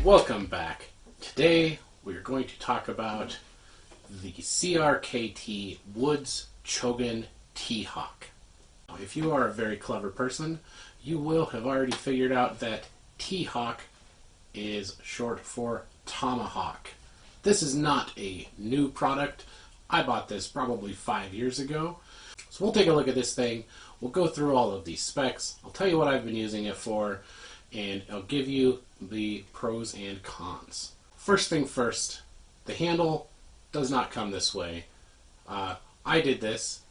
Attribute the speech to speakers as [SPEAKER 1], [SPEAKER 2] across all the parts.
[SPEAKER 1] Welcome back. Today we're going to talk about the CRKT Woods Chogan T-Hawk. If you are a very clever person, you will have already figured out that T-Hawk is short for tomahawk. This is not a new product. I bought this probably 5 years ago. So we'll take a look at this thing. We'll go through all of these specs. I'll tell you what I've been using it for, and I'll give you the pros and cons. First thing first, the handle does not come this way. I did this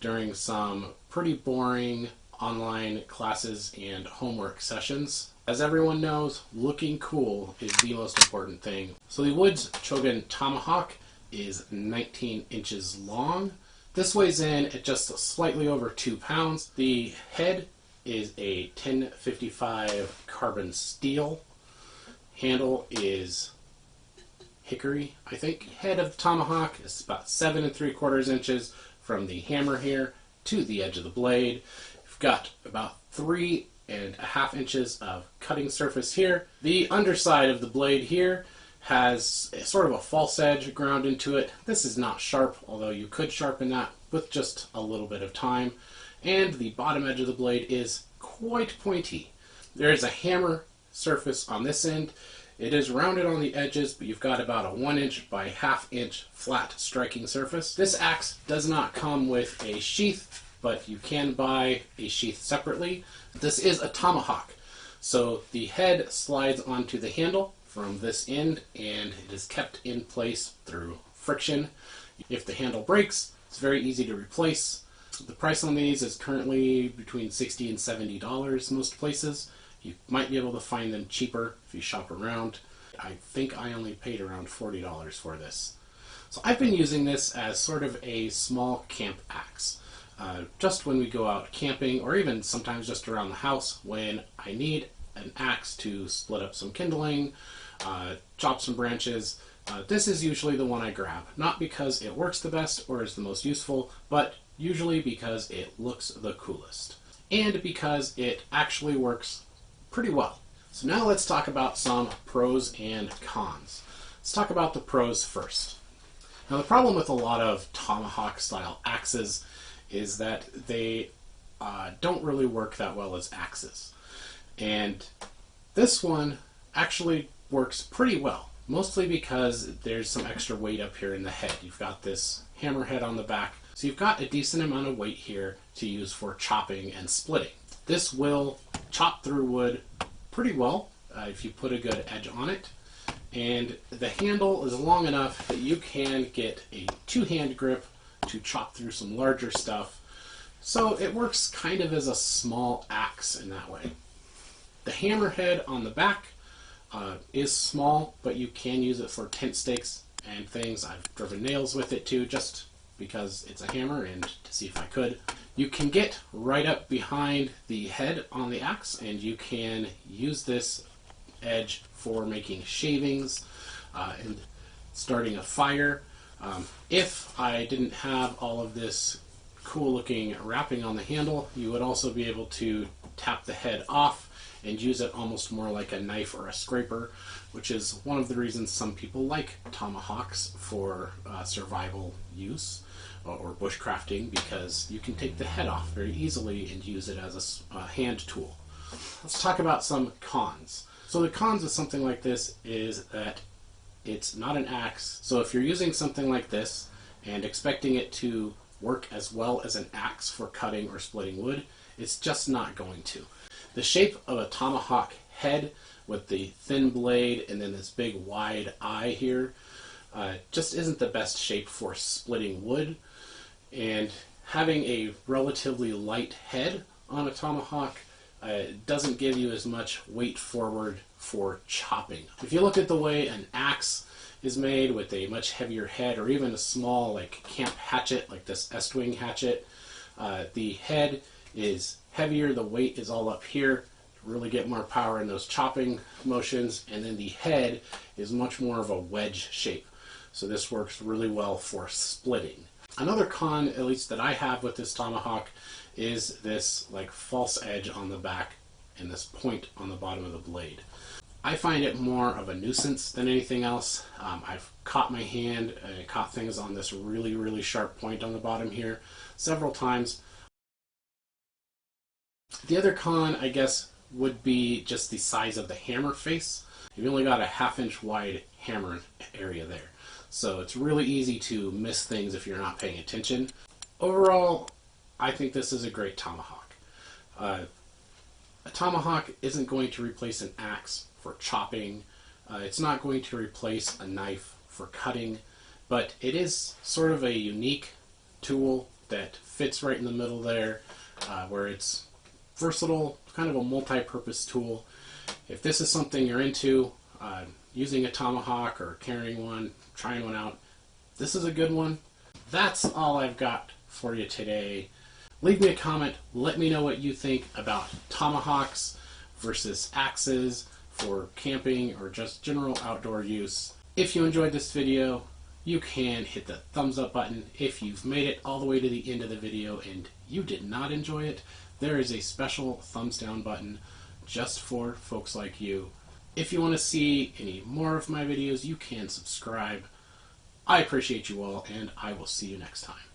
[SPEAKER 1] during some pretty boring online classes and homework sessions. As everyone knows, looking cool is the most important thing. So the Woods Chogan Tomahawk is 19 inches long. This weighs in at just slightly over 2 pounds. The head is a 1055 carbon steel. Handle is hickory, I think. Head of the tomahawk is about 7 3/4 inches from the hammer here to the edge of the blade. You've got about 3.5 inches of cutting surface here. The underside of the blade here has sort of a false edge ground into it. This is not sharp, although you could sharpen that with just a little bit of time. And the bottom edge of the blade is quite pointy. There is a hammer surface on this end. It is rounded on the edges, but you've got about a 1 inch by 1/2 inch flat striking surface. This axe does not come with a sheath, but you can buy a sheath separately. This is a tomahawk, so the head slides onto the handle from this end, and it is kept in place through friction. If the handle breaks, it's very easy to replace. The price on these is currently between $60 and $70 most places. You might be able to find them cheaper if you shop around. I think I only paid around $40 for this. So I've been using this as sort of a small camp axe. Just when we go out camping, or even sometimes just around the house when I need an axe to split up some kindling, chop some branches. This is usually the one I grab. Not because it works the best or is the most useful, but usually because it looks the coolest. And because it actually works pretty well. So now let's talk about some pros and cons. Let's talk about the pros first. Now the problem with a lot of tomahawk style axes is that they don't really work that well as axes. And this one actually works pretty well, mostly because there's some extra weight up here in the head. You've got this hammerhead on the back, so you've got a decent amount of weight here to use for chopping and splitting. This will chop through wood pretty well if you put a good edge on it, and the handle is long enough that you can get a two-hand grip to chop through some larger stuff, so it works kind of as a small axe in that way. The hammerhead on the back is small, but you can use it for tent stakes and things. I've driven nails with it too, just because it's a hammer and to see if I could. You can get right up behind the head on the axe, and you can use this edge for making shavings and starting a fire. If I didn't have all of this cool looking wrapping on the handle, you would also be able to tap the head off and use it almost more like a knife or a scraper, which is one of the reasons some people like tomahawks for survival use or bushcrafting, because you can take the head off very easily and use it as a hand tool. Let's talk about some cons. So the cons of something like this is that it's not an axe. So if you're using something like this and expecting it to work as well as an axe for cutting or splitting wood, it's just not going to. The shape of a tomahawk head with the thin blade and then this big wide eye here just isn't the best shape for splitting wood. And having a relatively light head on a tomahawk doesn't give you as much weight forward for chopping. If you look at the way an axe is made with a much heavier head, or even a small like camp hatchet like this Estwing hatchet, the head is heavier, the weight is all up here to really get more power in those chopping motions, and then the head is much more of a wedge shape. So this works really well for splitting. Another con, at least that I have with this tomahawk, is this like false edge on the back and this point on the bottom of the blade. I find it more of a nuisance than anything else. I've caught my hand, caught things on this really, really sharp point on the bottom here several times. The other con, I guess, would be just the size of the hammer face. You've only got a 1/2 inch wide hammer area there. So it's really easy to miss things if you're not paying attention. Overall, I think this is a great tomahawk. A tomahawk isn't going to replace an axe for chopping. It's not going to replace a knife for cutting, but it is sort of a unique tool that fits right in the middle there, where it's versatile, kind of a multi-purpose tool. If this is something you're into, using a tomahawk or carrying one, trying one out, this is a good one. That's all I've got for you today. Leave me a comment. Let me know what you think about tomahawks versus axes for camping or just general outdoor use. If you enjoyed this video, you can hit the thumbs up button. If you've made it all the way to the end of the video and you did not enjoy it, there is a special thumbs down button just for folks like you. If you want to see any more of my videos, you can subscribe. I appreciate you all, and I will see you next time.